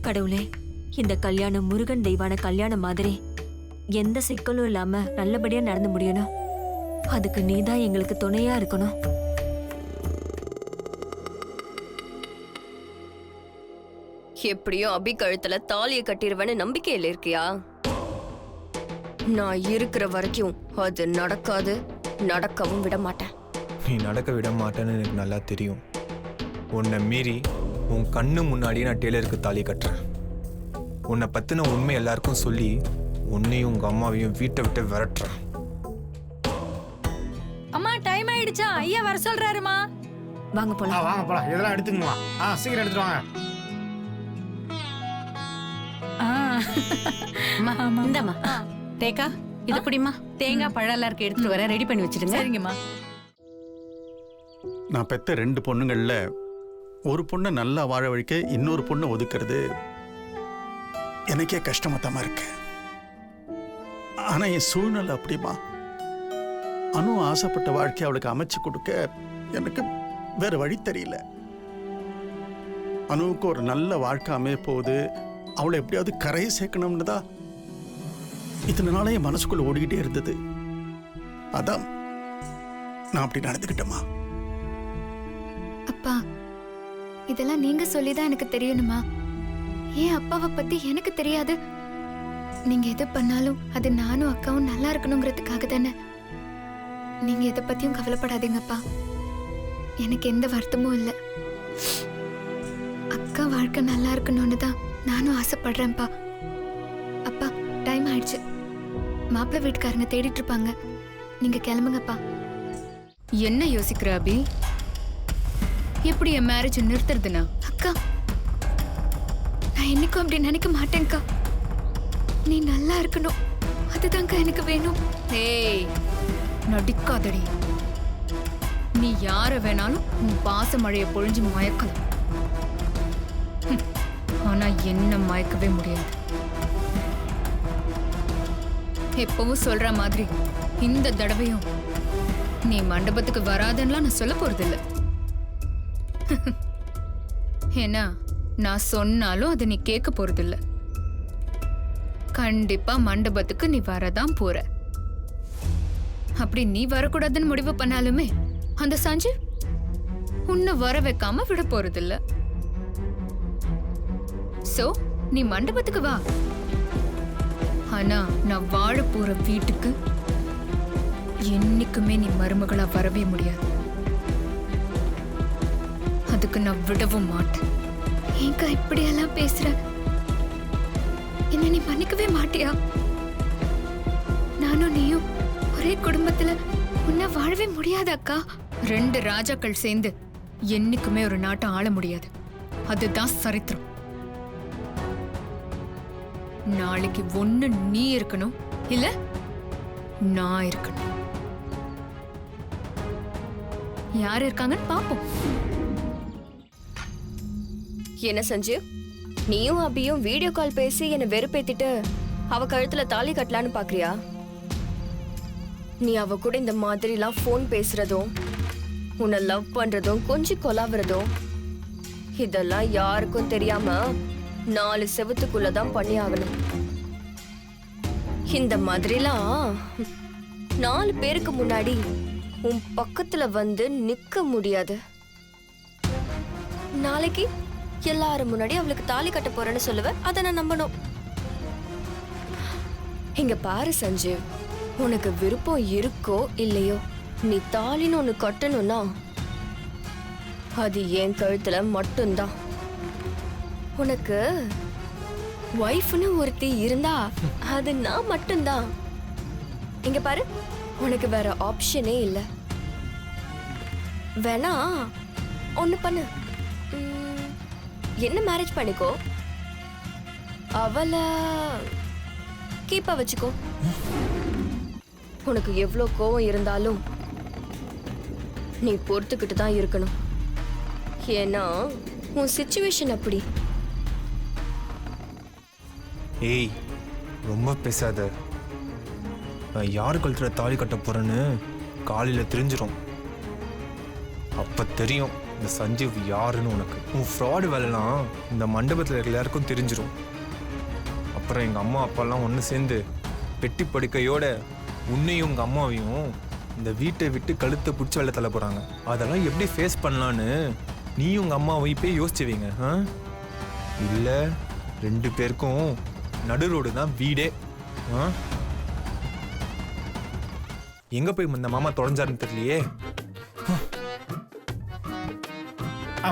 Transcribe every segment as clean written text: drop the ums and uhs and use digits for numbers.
கடவுளே, இந்த கல்யாணம் முருகன் தெய்வான கல்யாணம் மாதிரி எந்த சிக்கலும் இல்லாம நல்லபடியா நடந்து முடியணும். அதுக்கு நீதான் எங்களுக்கு துணையா இருக்கணும். எப்படியோ அபி கழுத்துல தாலியை கட்டிடுவேன்னு நம்பிக்கையில இருக்கியா? நான் இருக்கிற வரைக்கும் அது நடக்காது, நடக்கவும் விட மாட்டேன். நீ நடக்க விட மாட்டேன்னு எனக்கு நல்லா தெரியும். உன்னை மீறி உன் கண்ணு முன்னாடியே நான் டெய்லருக்கு தாலி கட்டுறேன். உன்னை பற்றின உண்மை எல்லாருக்கும் சொல்லி உன்னையும் உங்க அம்மாவையும் வீட்டை விட்டு விரட்டுறேன். அம்மா டைம் ஆயிடுச்சா? ஐயா வர சொல்றாருமா. வாங்க போலாம். வாங்க போலாம். இதெல்லாம் எடுத்துங்கம்மா. சீக்கிரம் எடுத்துட்டு வாங்க. இந்தம்மா ரேகா, இது புடிமா. தேங்காய் பழம் எல்லாருக்கும் எடுத்துட்டு வர ரெடி பண்ணி வச்சிடுங்க. சரிங்கம்மா. நான் பெத்த 2 பொண்ணுங்கள்ல ஒரு பொண்ணை நல்லா வாழ வழிக்க இன்னொரு பொண்ணை ஒதுக்குறது எனக்கே கஷ்டமாத்தாம இருக்கு. ஆனா என் சூழ்நிலை அப்படிமா. அனு ஆசைப்பட்ட வாழ்க்கையை அவளுக்கு அமைச்சு கொடுக்க எனக்கு வேற வழி தெரியல. அனுவுக்கு ஒரு நல்ல வாழ்க்கை அமைய போகுது, அவளை எப்படியாவது கரையை சேர்க்கணும்னு தான் இத்தனை நாளே என் மனசுக்குள்ள ஓடிக்கிட்டே இருந்தது. அதான் நான் அப்படி நடந்துக்கிட்டேமா. அப்பா, இதெல்லாம் நீங்க சொல்லிதான் எனக்கு தெரியணுமா? ஏன் அப்பாவை பத்தி எனக்கு தெரியாது? நீங்க எது பண்ணாலும் அது நானும் அக்காவும் நல்லா இருக்கணுங்கிறதுக்காக தானே. நீங்க எதை பத்தியும் கவலைப்படாதீங்கப்பா. எனக்கு எந்த வருத்தமும் இல்லை. அக்கா வாழ்க்கை நல்லா இருக்கணும்னு தான் நானும் ஆசைப்படுறேன்ப்பா. அப்பா, டைம் ஆயிடுச்சு. மாப்பிள்ளை வீட்டுக்காரங்க தேடிட்டு இருப்பாங்க. நீங்க கிளம்புங்கப்பா. என்ன யோசிக்கிற அபி? எப்படி என் மேரேஜ் நிறுத்துறதுனா? அக்கா, நான் என்னைக்கும் அப்படி நினைக்க மாட்டேன்க்கா. நீ நல்லா இருக்கணும், அதுதான்க்கா எனக்கு வேணும். ஏய், நடிக்காதடி. நீ யார வேணாலும் உன் பாச மழைய பொழிஞ்சு மயக்கலாம். ஆனா என்ன மயக்கவே முடியாது. எப்பவும் சொல்ற மாதிரி இந்த தடவையும் நீ மண்டபத்துக்கு வராதன்னுலாம் நான் சொல்ல போறதில்லை. ஏன்னா நான் சொன்னாலும் அதை நீ கேட்க போறதில்லை. கண்டிப்பா மண்டபத்துக்கு நீ வரதான் போற. அப்படி நீ வரக்கூடாதுன்னு முடிவு பண்ணாலுமே அந்த சஞ்சீவ் உன்னை வர வைக்காம விட போறதில்லை. சோ நீ மண்டபத்துக்கு வா. ஆனா நான் வாழ போற வீட்டுக்கு என்னைக்குமே நீ மருமகளா வரவே முடியாது. அதுக்கு நான் விடவும் மாட்டேன். ஏங்கா இப்படியெல்லாம் பேசுற? என்ன நீ மன்னிக்கவே மாட்டியா? நானும் நீயும் ஒரே குடும்பத்துல உன்னை வாழவே முடியாது அக்கா. 2 ராஜாக்கள் சேர்ந்து என்னைக்குமே ஒரு நாட்டை ஆள முடியாது. அதுதான் சரித்திரம். நாளைக்கு ஒண்ணு நீ இருக்கணும், இல்ல நான் இருக்கணும். யார் இருக்காங்கன்னு பாப்போம். என்ன சஞ்சீவ், நீயும் அபியும் வீடியோ கால் பேசி என்னை வெறுப்பேத்திட்டு அவ கழுத்துல தாலி கட்டலான்னு பாக்குறியா? நீ அவ கூட இந்த மாதிரிலாம் போன் பேசுறதும் உன்னை லவ் பண்றதும் கொஞ்சம் கொலாவுறதும் இதெல்லாம் யாருக்கும் தெரியாம 4 செவத்துக்குள்ளதான் பண்ணி ஆகணும். இந்த மாதிரிலாம் 4 பேருக்கு முன்னாடி உன் பக்கத்துல வந்து நிக்க முடியாது. நாளைக்கு எல்லாரும் முன்னாடி அவளுக்கு தாலி கட்ட போறேன்னு சொல்லுவ, அதை நான் நம்பணும். இங்க பாரு சஞ்சீவ், உனக்கு விருப்பம் இருக்கோ இல்லையோ, நீ தாலின்னு ஒண்ணு கட்டணும்னா அது என் கழுத்துல மட்டும்தான். உனக்கு வைஃப்னு ஒருத்தி இருந்தா அது நான் மட்டும்தான். இங்க பாரு, உனக்கு வேற ஆப்ஷனே இல்ல. வேணா ஒண்ணு பண்ணு, என்ன மேரேஜ் பண்ணிக்கோ, அவளை கீப்பா வச்சுக்கோ. உனக்கு எவ்வளோ கோவம் இருந்தாலும் நீ பொறுத்துக்கிட்டு தான் இருக்கணும். ஏன்னா உன் சிச்சுவேஷன் அப்படி. ஏய், ரொம்ப பேசாத. நான் யாரு கழுத்துல தாலி கட்ட போறேன்னு காலையில தெரிஞ்சிடும். அப்ப தெரியும் இந்த சஞ்சீவ் யாருன்னு உனக்கு. உன் ஃப்ராடு வேலைலாம் இந்த மண்டபத்தில் இருக்கிற எல்லாருக்கும் தெரிஞ்சிடும். அப்புறம் எங்கள் அம்மா அப்பாலாம் ஒன்று சேர்ந்து பெட்டி படுக்கையோட உன்னையும் உங்கள் அம்மாவையும் இந்த வீட்டை விட்டு கழுத்தை பிடிச்சி வெளில தள்ள போகிறாங்க. அதெல்லாம் எப்படி ஃபேஸ் பண்ணலான்னு நீயும் உங்கள் அம்மாவை இப்போயே யோசிச்சு வைங்க. இல்லை 2 பேருக்கும் நடு ரோடு தான் வீடே. எங்கே போய் இந்த மாமா தொலைஞ்சாருன்னு தெரியலையே.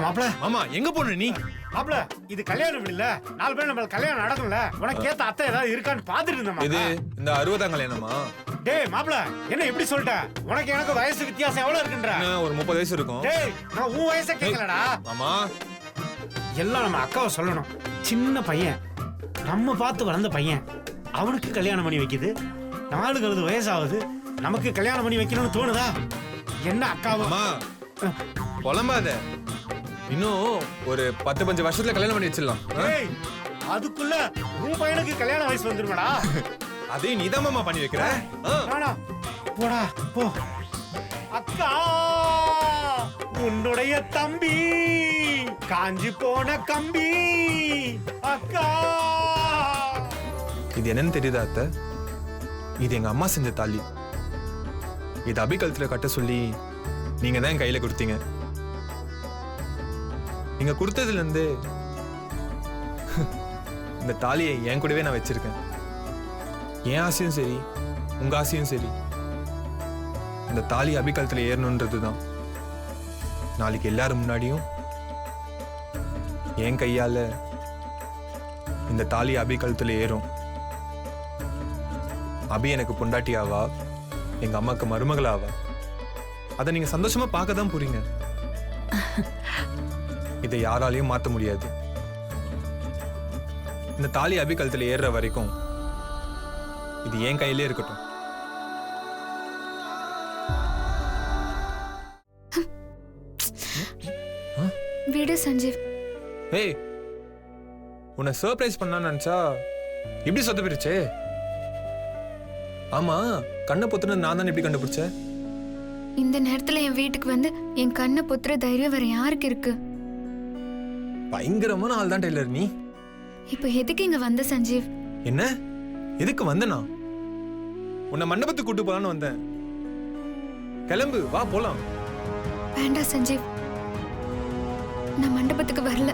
மாப்பிள மாமா எங்கே போன நீ? மாப்பிள இது கல்யாணம் வீடு இல்ல, 4 பேர் நம்ம கல்யாணம் நடக்கும்ல, உனக்கு கேத்த அத்தை ஏதாவது இருக்கான்னு பாத்துட்டு இருந்தேன். இது இந்த 60ஆம் கல்யாணமா? டேய் மாப்பிள என்ன இப்படி சொல்லிட்ட? உனக்கு எனக்கு வயசு வித்தியாசம் எவ்வளவு இருக்குன்ற? ஒரு 30 வயசு இருக்கும். டேய் நான் உன் வயசை கேட்கலடா மாமா. எல்லாம் நம்ம அக்காவை சொல்லணும். சின்ன பையன், நம்ம பார்த்து வளர்ந்த பையன், அவனுக்கு கல்யாணம் பண்ணி வைக்குது. 4 வயசாகுது, நமக்கு கல்யாணம் பண்ணி வைக்கணும்னு தோணுதா? என்ன அக்காவா? புலம்பாத, இன்னும் ஒரு 10-15 வருஷத்துல கல்யாணம் பண்ணி வச்சிடலாம். அதுக்குள்ள உன் பையனுக்கு கல்யாண வயசு வந்துருமாடா? அதே நீதான் மாமா பண்ணி வைக்கிற. போடா போ. அக்கா உன்னுடைய தம்பி காஞ்சி போன கம்பி. அக்கா இது என்னன்னு தெரியுதா அத்தை? இது எங்க அம்மா செஞ்ச தாலி. இது அபிகல்த்துல கட்ட சொல்லி நீங்க தான் என் கையில கொடுத்தீங்க. நீங்க கொடுத்ததுல இருந்து இந்த தாலியை என் கூடவே நான் வச்சிருக்கேன். என் ஆசையும் சரி, உங்க ஆசையும் சரி, இந்த தாலி அபிகல்த்துல ஏறணுன்றதுதான். நாளைக்கு எல்லாரும் முன்னாடியும் என் கையால இந்த தாலி அபிகல்த்துல ஏறும். அபி எனக்கு பொண்டாட்டி ஆவா, எங்க அம்மாக்கு மருமகள் ஆவா. அதை நீங்க சந்தோஷமா பார்க்க தான் போறீங்க. இதை யாராலையும் மாற்ற முடியாது. இந்த தாலி அபி கழுத்துல ஏறுற வரைக்கும் இது என் கையிலே இருக்கட்டும். விடு சஞ்சீவ். ஏய், உன்னை சர்ப்ரைஸ் பண்ணலான்னு நினைச்சா இப்படி சொத்த போயிருச்சே. ஆமா, கண்ணை பொத்துன்னு நான் தான் எப்படி கண்டுபிடிச்சேன்? இந்த நேரத்துல என் வீட்டுக்கு வந்து என் கண்ணை பொத்துற தைரியம் வேற யாருக்கு இருக்கு? பயங்கரமான ஆள் தான் டெய்லர் நீ. இப்ப எதுக்கு இங்க வந்த சஞ்சீவ்? என்ன எதுக்கு வந்தனா? உன்னை மண்டபத்துக்கு கூட்டு போலான்னு வந்தேன். கிளம்பு, வா போலாம். வேண்டாம் சஞ்சீவ், நான் மண்டபத்துக்கு வரல.